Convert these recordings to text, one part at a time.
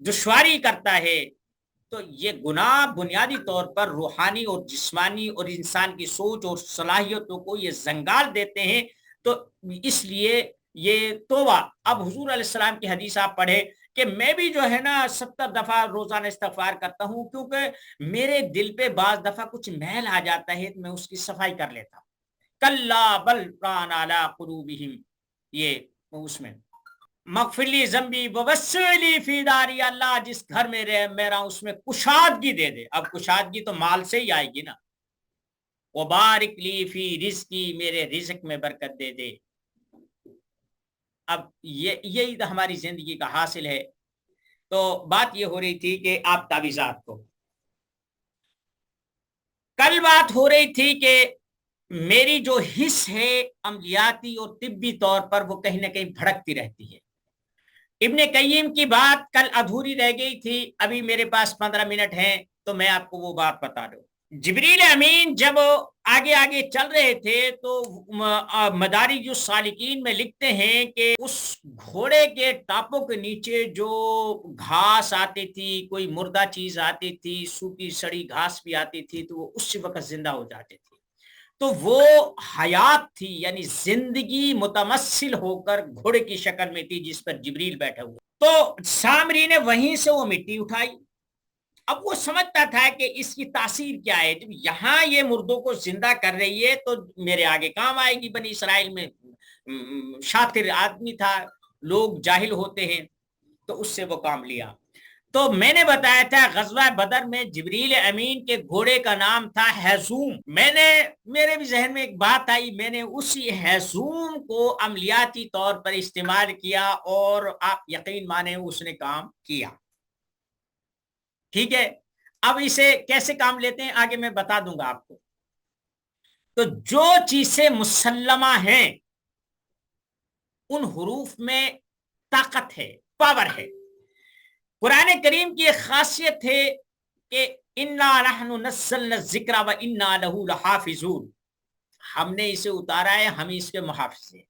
دشواری کرتا ہے، تو یہ گناہ بنیادی طور پر روحانی اور جسمانی اور انسان کی سوچ اور صلاحیتوں کو یہ زنگال دیتے ہیں۔ تو اس لیے یہ توبہ، اب حضور علیہ السلام کی حدیث آپ پڑھے کہ میں بھی جو ہے نا 70 دفعہ روزانہ استغفار کرتا ہوں، کیونکہ میرے دل پہ بعض دفعہ کچھ میل آ جاتا ہے تو میں اس کی صفائی کر لیتا ہوں۔ کلا بل ران علی قلوبہم، یہ اس میں مغفرلی ذنبی ووسعلی فی داری، اللہ جس گھر میں رہے میرا اس میں کشادگی دے دے۔ اب کشادگی تو مال سے ہی آئے گی نا۔ وبارک لی فی رزقی، میرے رزق میں برکت دے دے۔ اب یہی تو ہماری زندگی کا حاصل ہے۔ تو بات یہ ہو رہی تھی کہ آپ تعویذات کو، کل بات ہو رہی تھی کہ میری جو حص ہے عملیاتی اور طبی طور پر وہ کہیں نہ کہیں بھڑکتی رہتی ہے۔ ابن قیم کی بات کل ادھوری رہ گئی تھی، ابھی میرے پاس 15 منٹ ہیں تو میں آپ کو وہ بات بتا دوں۔ جبریل امین جب آگے آگے چل رہے تھے تو مدارج السالکین میں لکھتے ہیں کہ اس گھوڑے کے ٹاپوں کے نیچے جو گھاس آتی تھی، کوئی مردہ چیز آتی تھی، سوکھی سڑی گھاس بھی آتی تھی، تو وہ اس وقت زندہ ہو جاتے تھے۔ تو وہ حیات تھی، یعنی زندگی متمثل ہو کر گھوڑے کی شکل میں تھی جس پر جبریل بیٹھے ہوئے۔ تو سامری نے وہیں سے وہ مٹی اٹھائی۔ اب وہ سمجھتا تھا کہ اس کی تاثیر کیا ہے، جب یہاں یہ مردوں کو زندہ کر رہی ہے تو میرے آگے کام آئے گی۔ بنی اسرائیل میں شاطر آدمی تھا، لوگ جاہل ہوتے ہیں، تو اس سے وہ کام لیا۔ تو میں نے بتایا تھا غزوہ بدر میں جبریل امین کے گھوڑے کا نام تھا ہیزوم۔ میرے بھی ذہن میں ایک بات آئی، میں نے اسی ہیزوم کو عملیاتی طور پر استعمال کیا اور آپ یقین مانیں اس نے کام کیا۔ ٹھیک ہے، اب اسے کیسے کام لیتے ہیں آگے میں بتا دوں گا آپ کو۔ تو جو چیزیں مسلمہ ہیں ان حروف میں طاقت ہے، پاور ہے۔ قرآن کریم کی ایک خاصیت ہے کہ انا نحن نزلنا الذکر و انا لہ لحافظون، ہم نے اسے اتارا ہے، ہم اس کے محافظ ہیں۔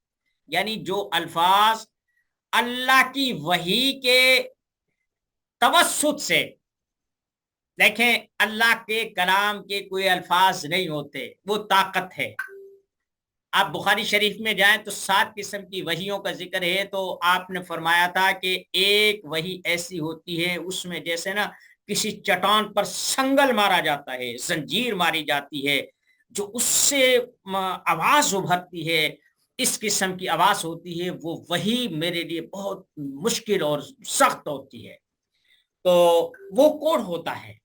یعنی جو الفاظ اللہ کی وحی کے توسط سے، دیکھیں اللہ کے کلام کے کوئی الفاظ نہیں ہوتے، وہ طاقت ہے۔ آپ بخاری شریف میں جائیں تو 7 قسم کی وحیوں کا ذکر ہے، تو آپ نے فرمایا تھا کہ ایک وحی ایسی ہوتی ہے اس میں جیسے نا کسی چٹان پر سنگل مارا جاتا ہے، زنجیر ماری جاتی ہے، جو اس سے آواز ابھرتی ہے، اس قسم کی آواز ہوتی ہے، وہ وحی میرے لیے بہت مشکل اور سخت ہوتی ہے۔ تو وہ کوڈ ہوتا ہے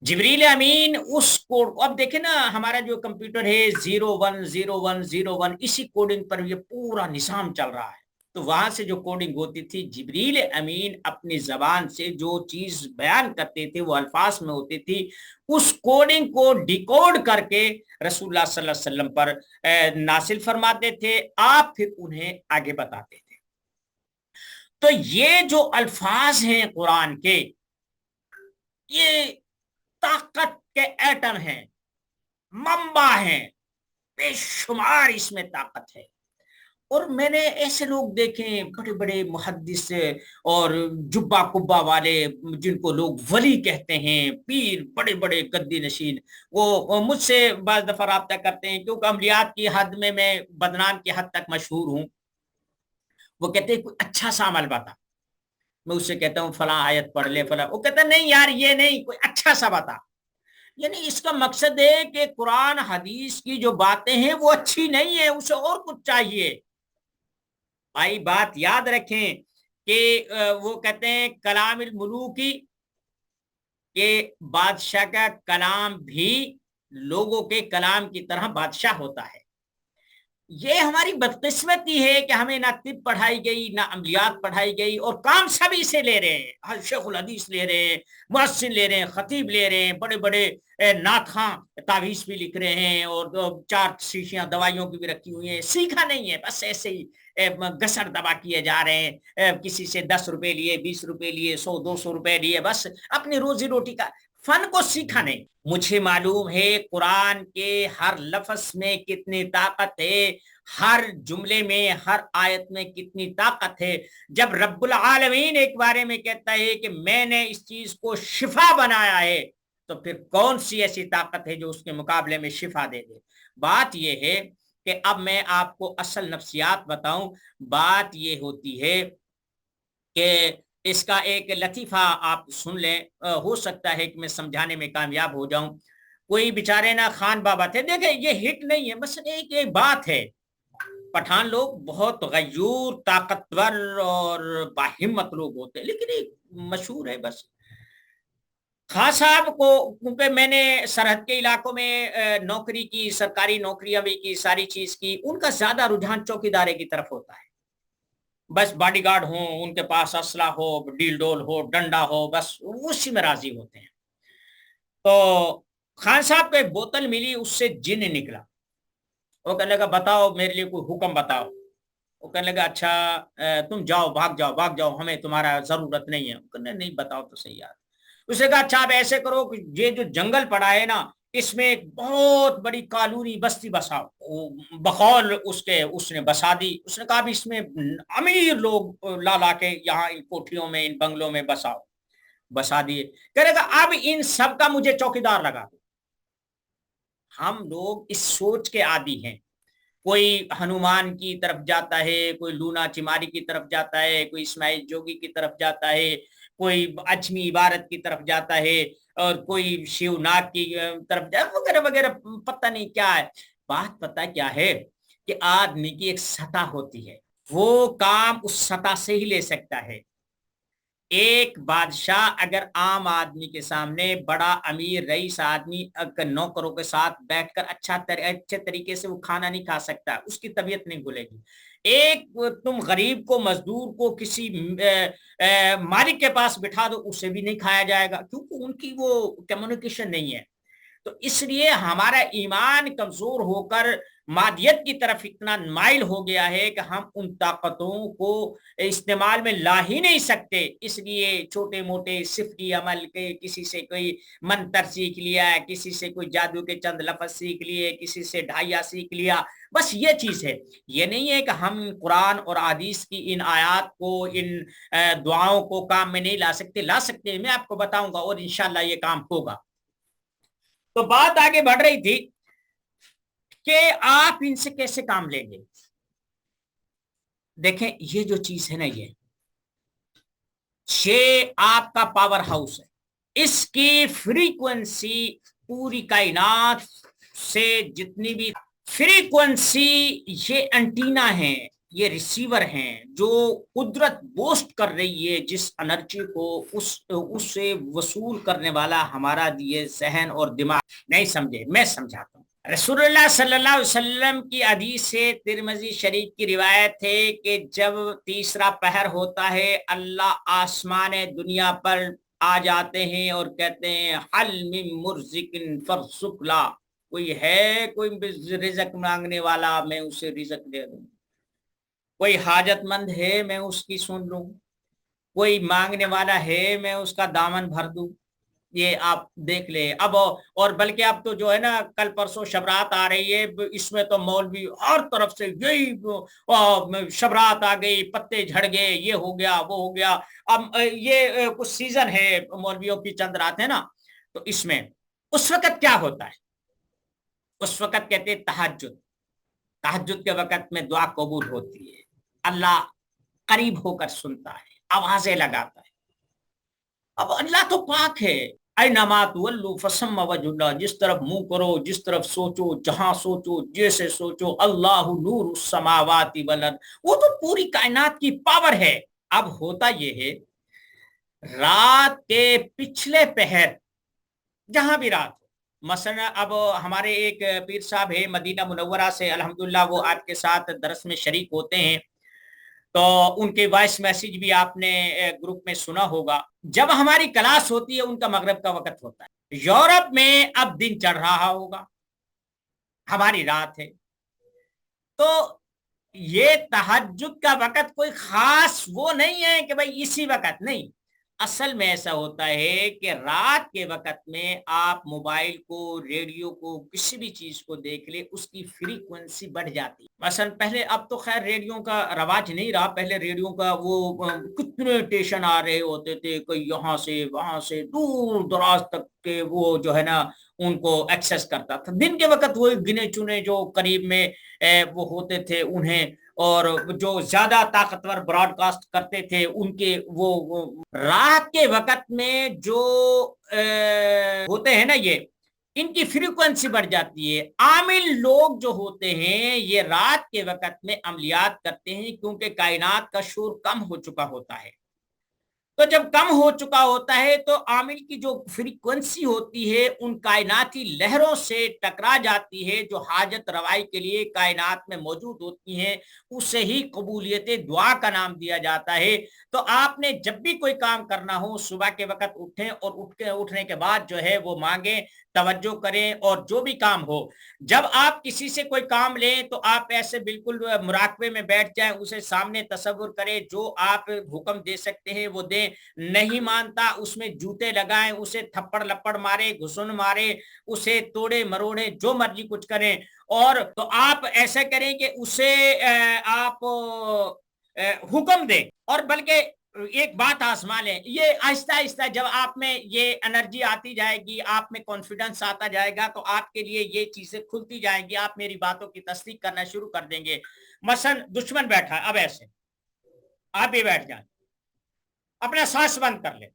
جبریل امین، اس کوڈ کو اب دیکھیں نا، ہمارا جو کمپیوٹر ہے 010101، اسی کوڈنگ پر یہ پورا نظام چل رہا ہے۔ تو وہاں سے جو کوڈنگ ہوتی تھی، جبریل امین اپنی زبان سے جو چیز بیان کرتے تھے وہ الفاظ میں ہوتی تھی، اس کوڈنگ کو ڈیکوڈ کر کے رسول اللہ صلی اللہ علیہ وسلم پر نازل فرماتے تھے، آپ پھر انہیں آگے بتاتے تھے۔ تو یہ جو الفاظ ہیں قرآن کے، یہ طاقت کے ایٹم ہیں، منبع ہیں، بے شمار اس میں طاقت ہے۔ اور میں نے ایسے لوگ دیکھے بڑے بڑے محدث اور جبا کبا والے، جن کو لوگ ولی کہتے ہیں، پیر، بڑے بڑے گدی نشین، وہ مجھ سے بعض دفعہ رابطہ کرتے ہیں کیونکہ عملیات کی حد میں بدنام کی حد تک مشہور ہوں۔ وہ کہتے ہیں کوئی اچھا سا عمل بتا، میں اس سے کہتا ہوں فلاں آیت پڑھ لے فلاں، وہ کہتا نہیں یار یہ نہیں، کوئی اچھا سا بتا۔ یعنی اس کا مقصد ہے کہ قرآن حدیث کی جو باتیں ہیں وہ اچھی نہیں ہے، اسے اور کچھ چاہیے۔ بھائی بات یاد رکھیں کہ وہ کہتے ہیں کلام الملوکی، کہ بادشاہ کا کلام بھی لوگوں کے کلام کی طرح بادشاہ ہوتا ہے۔ یہ ہماری بدقسمتی ہے کہ ہمیں نہ طب پڑھائی گئی، نہ عملیات پڑھائی گئی، اور کام سبھی سے لے رہے ہیں۔ شیخ الحدیث لے رہے ہیں، محسن لے رہے ہیں، خطیب لے رہے ہیں، بڑے بڑے نعت خواں تعویذ بھی لکھ رہے ہیں، اور 4 شیشیاں دوائیوں کی بھی رکھی ہوئی ہیں۔ سیکھا نہیں ہے، بس ایسے ہی گسر دبا کیے جا رہے ہیں، کسی سے 10 روپے لیے، 20 روپے لیے، 100-200 روپے لیے، بس اپنی روزی روٹی کا فن کو سیکھا نہیں۔ مجھے معلوم ہے قرآن کے ہر لفظ میں کتنی طاقت ہے، ہر جملے میں، ہر آیت میں کتنی طاقت ہے. جب رب العالمین ایک بارے میں کہتا ہے کہ میں نے اس چیز کو شفا بنایا ہے، تو پھر کون سی ایسی طاقت ہے جو اس کے مقابلے میں شفا دے دے. بات یہ ہے کہ اب میں آپ کو اصل نفسیات بتاؤں. بات یہ ہوتی ہے کہ اس کا ایک لطیفہ آپ سن لیں، ہو سکتا ہے کہ میں سمجھانے میں کامیاب ہو جاؤں. کوئی بیچارے نا خان بابا تھے. دیکھیں یہ ہٹ نہیں ہے، بس ایک بات ہے، پٹھان لوگ بہت غیور، طاقتور اور باہمت لوگ ہوتے ہیں، لیکن ایک مشہور ہے بس. خان صاحب کو کیونکہ میں نے سرحد کے علاقوں میں نوکری کی، سرکاری نوکریاں بھی کی، ساری چیز کی، ان کا زیادہ رجحان چوکیدارے کی طرف ہوتا ہے. بس باڈی گارڈ ہوں، ان کے پاس اسلحہ ہو، ڈیل ڈول ہو، ڈنڈا ہو، بس اسی میں راضی ہوتے ہیں. تو خان صاحب کو ایک بوتل ملی، اس سے جن نکلا. وہ کہنے لگا بتاؤ میرے لیے کوئی حکم بتاؤ. وہ کہنے لگا اچھا تم جاؤ، بھاگ جاؤ، بھاگ جاؤ، ہمیں تمہارا ضرورت نہیں ہے. کہنے نہیں بتاؤ تو صحیح یار. اس نے کہا اچھا آپ ایسے کرو کہ یہ جو جنگل پڑا ہے نا، اس میں ایک بہت بڑی کالونی بستی بساؤ. بقول اس نے بسا دی. اس نے کہا اب اس میں امیر لوگ لا لا کے یہاں ان کوٹھیوں میں، ان بنگلوں میں بساؤ. بسا دیے. کہنے لگا اب ان سب کا مجھے چوکیدار لگا دو. ہم لوگ اس سوچ کے عادی ہیں. کوئی ہنومان کی طرف جاتا ہے، کوئی لونا چماری کی طرف جاتا ہے، کوئی اسماعیل جوگی کی طرف جاتا ہے، کوئی اجمی عبارت کی طرف جاتا ہے، اور کوئی شیو ناگ کی طرف جاتا، وغیرہ وغیرہ. پتہ نہیں کیا ہے. بات پتہ کیا ہے کہ آدمی کی ایک سطح ہوتی ہے، وہ کام اس سطح سے ہی لے سکتا ہے. ایک بادشاہ اگر عام آدمی کے سامنے، بڑا امیر رئیس آدمی نوکروں کے ساتھ بیٹھ کر اچھے طریقے سے وہ کھانا نہیں کھا سکتا، اس کی طبیعت نہیں کھلے گی. ایک تم غریب کو، مزدور کو کسی مالک کے پاس بٹھا دو، اسے بھی نہیں کھایا جائے گا، کیونکہ ان کی وہ کمیونیکیشن نہیں ہے. تو اس لیے ہمارا ایمان کمزور ہو کر مادیت کی طرف اتنا مائل ہو گیا ہے کہ ہم ان طاقتوں کو استعمال میں لا ہی نہیں سکتے. اس لیے چھوٹے موٹے صفری عمل کے، کسی سے کوئی منتر سیکھ لیا، کسی سے کوئی جادو کے چند لفظ سیکھ لیے، کسی سے ڈھائیا سیکھ لیا، بس یہ چیز ہے. یہ نہیں ہے کہ ہم قرآن اور حدیث کی ان آیات کو، ان دعاؤں کو کام میں نہیں لا سکتے. لا سکتے، میں آپ کو بتاؤں گا، اور انشاءاللہ یہ کام ہوگا. تو بات آگے بڑھ رہی تھی کہ آپ ان سے کیسے کام لیں گے. دیکھیں یہ جو چیز ہے نا، یہ آپ کا پاور ہاؤس ہے. اس کی فریکوینسی پوری کائنات سے جتنی بھی فریکوینسی، یہ انٹینا ہے، یہ ریسیور ہیں، جو قدرت بوسٹ کر رہی ہے جس انرجی کو، اس سے وصول کرنے والا ہمارا یہ ذہن اور دماغ. نہیں سمجھے، میں سمجھاتا ہوں. رسول اللہ صلی اللہ علیہ وسلم کی حدیث سے ترمذی شریف کی روایت ہے کہ جب تیسرا پہر ہوتا ہے، اللہ آسمان دنیا پر آ جاتے ہیں اور کہتے ہیں حل من مرزق فرزق لا. کوئی ہے کوئی رزق مانگنے والا، میں اسے رزق دے دوں. کوئی حاجت مند ہے، میں اس کی سن لوں. کوئی مانگنے والا ہے، میں اس کا دامن بھر دوں. یہ آپ دیکھ لیں اب. اور بلکہ اب تو جو ہے نا، کل پرسوں شبرات آ رہی ہے، اس میں تو مولوی ہر طرف سے یہی شبرات آ گئی، پتے جھڑ گئے، یہ ہو گیا، وہ ہو گیا. اب یہ کچھ سیزن ہے مولویوں کی، چند رات ہے نا، تو اس میں اس وقت کیا ہوتا ہے؟ اس وقت کہتے ہیں تہجد. تہجد کے وقت میں دعا قبول ہوتی ہے، اللہ قریب ہو کر سنتا ہے، آوازیں لگاتا ہے. اب اللہ تو پاک ہے. اینما تولوا فثم وجہ اللہ. جس طرف منہ کرو، جس طرف سوچو، جہاں سوچو، جیسے سوچو، اللہ نور السماوات والارض. وہ تو پوری کائنات کی پاور ہے. اب ہوتا یہ ہے، رات کے پچھلے پہر، جہاں بھی رات ہو، مثلا اب ہمارے ایک پیر صاحب ہے مدینہ منورہ سے، الحمدللہ وہ آپ کے ساتھ درس میں شریک ہوتے ہیں، تو ان کے وائس میسج بھی آپ نے گروپ میں سنا ہوگا. جب ہماری کلاس ہوتی ہے، ان کا مغرب کا وقت ہوتا ہے. یورپ میں اب دن چڑھ رہا ہوگا، ہماری رات ہے. تو یہ تہجد کا وقت کوئی خاص وہ نہیں ہے کہ بھئی اسی وقت نہیں. اصل میں ایسا ہوتا ہے کہ رات کے وقت میں آپ موبائل کو، ریڈیو کو، کسی بھی چیز کو دیکھ لیں، اس کی فریکوینسی بڑھ جاتی ہے۔ مثلا پہلے، اب تو خیر ریڈیو کا رواج نہیں رہا، پہلے ریڈیو کا وہ کتنے اسٹیشن آ رہے ہوتے تھے، کوئی یہاں سے وہاں سے دور دراز تک کے، وہ جو ہے نا ان کو ایکسس کرتا تھا۔ دن کے وقت وہ گنے چنے جو قریب میں وہ ہوتے تھے انہیں، اور جو زیادہ طاقتور براڈ کاسٹ کرتے تھے ان کے وہ رات کے وقت میں جو ہوتے ہیں نا، یہ ان کی فریکوینسی بڑھ جاتی ہے۔ عامل لوگ جو ہوتے ہیں یہ رات کے وقت میں عملیات کرتے ہیں، کیونکہ کائنات کا شور کم ہو چکا ہوتا ہے۔ تو جب کم ہو چکا ہوتا ہے تو عامل کی جو فریکوینسی ہوتی ہے ان کائناتی لہروں سے ٹکرا جاتی ہے، جو حاجت روائی کے لیے کائنات میں موجود ہوتی ہیں، اسے ہی قبولیت دعا کا نام دیا جاتا ہے۔ تو آپ نے جب بھی کوئی کام کرنا ہو، صبح کے وقت اٹھیں، اور اٹھنے کے بعد جو ہے وہ مانگیں، توجہ کریں، اور جو بھی کام ہو، جب آپ کسی سے کوئی کام لیں تو آپ ایسے بالکل مراقبے میں بیٹھ جائیں، اسے سامنے تصور کریں، جو آپ حکم دے سکتے ہیں وہ دیں، نہیں مانتا اس میں جوتے لگائیں، اسے تھپڑ لپڑ مارے، گھسن مارے، اسے توڑے مروڑے، جو مرضی کچھ کریں۔ اور تو آپ ایسا کریں کہ اسے آپ حکم دیں، اور بلکہ ایک بات آزما لیں، یہ آہستہ آہستہ جب آپ میں یہ انرجی آتی جائے گی، آپ میں کانفیڈنس آتا جائے گا، تو آپ کے لیے یہ چیزیں کھلتی جائیں گی، آپ میری باتوں کی تصدیق کرنا شروع کر دیں گے۔ مثلا دشمن بیٹھا ہے، اب ایسے آپ بھی بیٹھ جائیں، اپنا سانس بند کر لیں،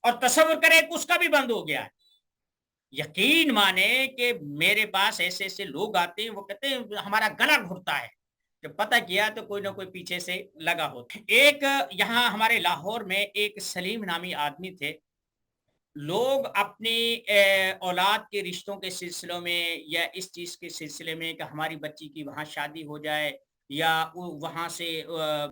اور تصور کریں کہ اس کا بھی بند ہو گیا ہے۔ یقین مانے کہ میرے پاس ایسے ایسے لوگ آتے ہیں، وہ کہتے ہیں ہمارا گلا گھٹتا ہے، جب پتہ کیا تو کوئی نہ کوئی پیچھے سے لگا ہوتا ہے۔ ایک یہاں ہمارے لاہور میں ایک سلیم نامی آدمی تھے، لوگ اپنی اولاد کے رشتوں کے سلسلوں میں، یا اس چیز کے سلسلے میں کہ ہماری بچی کی وہاں شادی ہو جائے، یا وہاں سے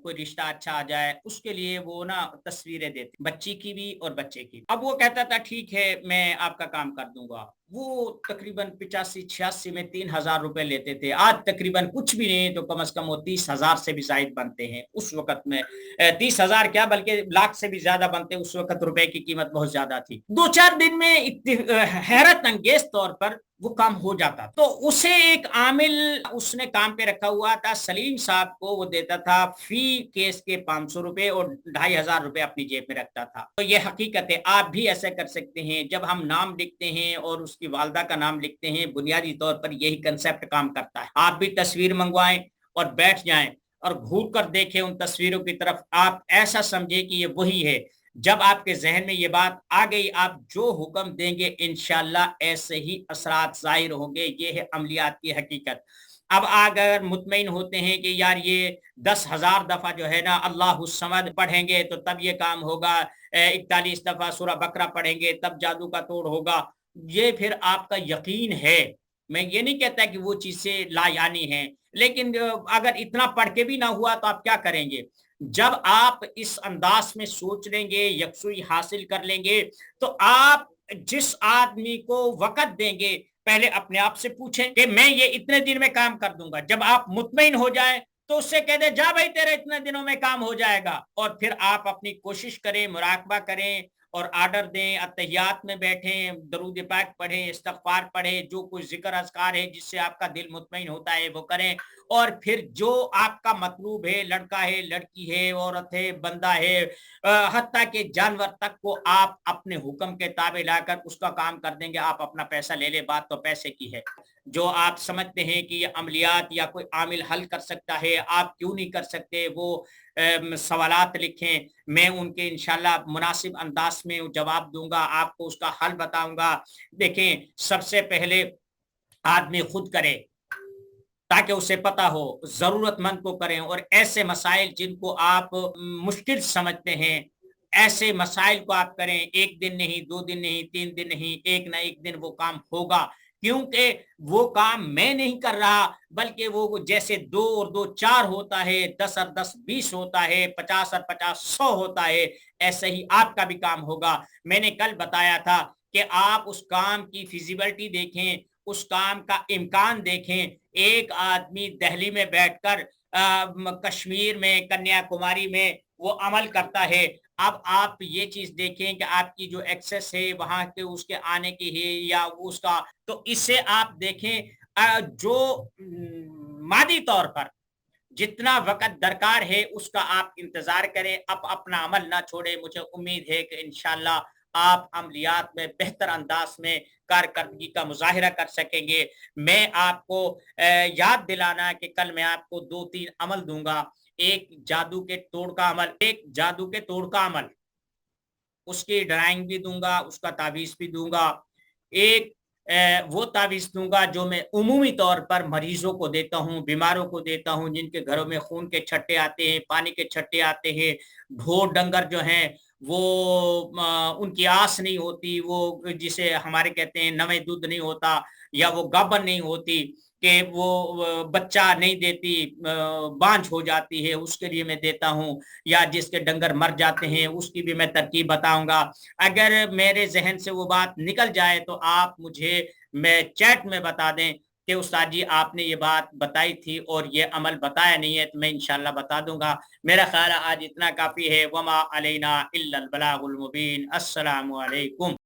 کوئی رشتہ اچھا آ جائے، اس کے لیے وہ نا تصویریں دیتے، بچی کی بھی اور بچے کی بھی۔ اب وہ کہتا تھا ٹھیک ہے میں آپ کا کام کر دوں گا، وہ تقریباً 85-86 میں 3,000 روپے لیتے تھے، آج تقریباً کچھ بھی نہیں تو کم از کم وہ 30,000 سے بھی زائد بنتے ہیں اس وقت میں۔ 30,000 کیا بلکہ لاکھ سے بھی زیادہ بنتے، اس وقت روپے کی قیمت بہت زیادہ تھی۔ 2-4 دن میں حیرت انگیز طور پر وہ کام ہو جاتا۔ تو اسے ایک عامل اس نے کام پہ رکھا ہوا تھا، سلیم صاحب کو وہ دیتا تھا فی کیس کے 500 روپے، اور 2,500 روپے اپنی جیب میں رکھتا تھا۔ تو یہ حقیقت ہے، آپ بھی ایسا کر سکتے ہیں۔ جب ہم نام لکھتے ہیں اور اس کی والدہ کا نام لکھتے ہیں، بنیادی طور پر یہی کنسپٹ کام کرتا ہے۔ آپ بھی تصویر منگوائیں اور بیٹھ جائیں، اور گھور کر دیکھیں ان تصویروں کی طرف، آپ ایسا سمجھیں کہ یہ وہی ہے۔ جب آپ کے ذہن میں یہ بات آ گئی، آپ جو حکم دیں گے انشاءاللہ ایسے ہی اثرات ظاہر ہوں گے۔ یہ ہے عملیات کی حقیقت۔ اب اگر مطمئن ہوتے ہیں کہ یار یہ 10,000 دفعہ جو ہے نا اللہ الصمد پڑھیں گے تو تب یہ کام ہوگا، 41 دفعہ سورہ بقرہ پڑھیں گے تب جادو کا توڑ ہوگا، یہ پھر آپ کا یقین ہے۔ میں یہ نہیں کہتا کہ وہ چیزیں لا یعنی ہیں، لیکن اگر اتنا پڑھ کے بھی نہ ہوا تو آپ کیا کریں گے؟ جب آپ اس انداز میں سوچ لیں گے، یکسوئی حاصل کر لیں گے، تو آپ جس آدمی کو وقت دیں گے پہلے اپنے آپ سے پوچھیں کہ میں یہ اتنے دن میں کام کر دوں گا۔ جب آپ مطمئن ہو جائیں تو اس سے کہہ دیں جا بھائی تیرے اتنے دنوں میں کام ہو جائے گا، اور پھر آپ اپنی کوشش کریں، مراقبہ کریں، اور آرڈر دیں، اتحیات میں بیٹھیں، درود پاک پڑھیں، استغفار پڑھیں، جو کچھ ذکر اذکار ہے جس سے آپ کا دل مطمئن ہوتا ہے وہ کریں، اور پھر جو آپ کا مطلوب ہے، لڑکا ہے، لڑکی ہے، عورت ہے، بندہ ہے، حتیٰ کہ جانور تک کو آپ اپنے حکم کے تابع لا کر اس کا کام کر دیں گے۔ آپ اپنا پیسہ لے لیں، بات تو پیسے کی ہے۔ جو آپ سمجھتے ہیں کہ یہ عملیات یا کوئی عامل حل کر سکتا ہے، آپ کیوں نہیں کر سکتے؟ وہ سوالات لکھیں، میں ان کے انشاءاللہ مناسب انداز میں جواب دوں گا، آپ کو اس کا حل بتاؤں گا۔ دیکھیں، سب سے پہلے آدمی خود کرے تاکہ اسے پتا ہو، ضرورت مند کو کریں، اور ایسے مسائل جن کو آپ مشکل سمجھتے ہیں ایسے مسائل کو آپ کریں۔ 1 دن نہیں، 2 دن نہیں، 3 دن نہیں، ایک نہ ایک دن وہ کام ہوگا، کیونکہ وہ کام میں نہیں کر رہا، بلکہ وہ جیسے 2 اور 2 4 ہوتا ہے، 10 اور 10 20 ہوتا ہے، 50 اور 50 100 ہوتا ہے، ایسے ہی آپ کا بھی کام ہوگا۔ میں نے کل بتایا تھا کہ آپ اس کام کی فیزیبلٹی دیکھیں، اس کام کا امکان دیکھیں۔ ایک آدمی دہلی میں بیٹھ کر کشمیر میں، کنیا کماری میں وہ عمل کرتا ہے۔ اب آپ یہ چیز دیکھیں کہ آپ کی جو ایکسس ہے وہاں کے اس کے آنے کی ہے یا اس کا، تو اس سے آپ دیکھیں جو مادی طور پر جتنا وقت درکار ہے اس کا آپ انتظار کریں، اب اپنا عمل نہ چھوڑیں۔ مجھے امید ہے کہ انشاءاللہ آپ عملیات میں بہتر انداز میں کارکردگی کا مظاہرہ کر سکیں گے۔ میں آپ کو یاد دلانا کہ کل میں آپ کو 2-3 عمل دوں گا، ایک جادو کے توڑ کا عمل، ایک جادو کے توڑ کا عمل، اس کی ڈرائنگ بھی دوں گا، اس کا تعویذ بھی دوں گا۔ ایک وہ تعویذ دوں گا جو میں عمومی طور پر مریضوں کو دیتا ہوں، بیماروں کو دیتا ہوں، جن کے گھروں میں خون کے چھٹے آتے ہیں، پانی کے چھٹے آتے ہیں، ڈھور ڈنگر جو ہیں وہ ان کی آس نہیں ہوتی، وہ جسے ہمارے کہتے ہیں نوے دودھ نہیں ہوتا، یا وہ گابن نہیں ہوتی کہ وہ بچہ نہیں دیتی، بانجھ ہو جاتی ہے، اس کے لیے میں دیتا ہوں، یا جس کے ڈنگر مر جاتے ہیں اس کی بھی میں ترکیب بتاؤں گا۔ اگر میرے ذہن سے وہ بات نکل جائے تو آپ مجھے میں چیٹ میں بتا دیں کہ استاد جی آپ نے یہ بات بتائی تھی اور یہ عمل بتایا نہیں ہے، تو میں انشاءاللہ بتا دوں گا۔ میرا خیال ہے آج اتنا کافی ہے۔ وما علینا الا البلاغ المبین۔ السلام علیکم۔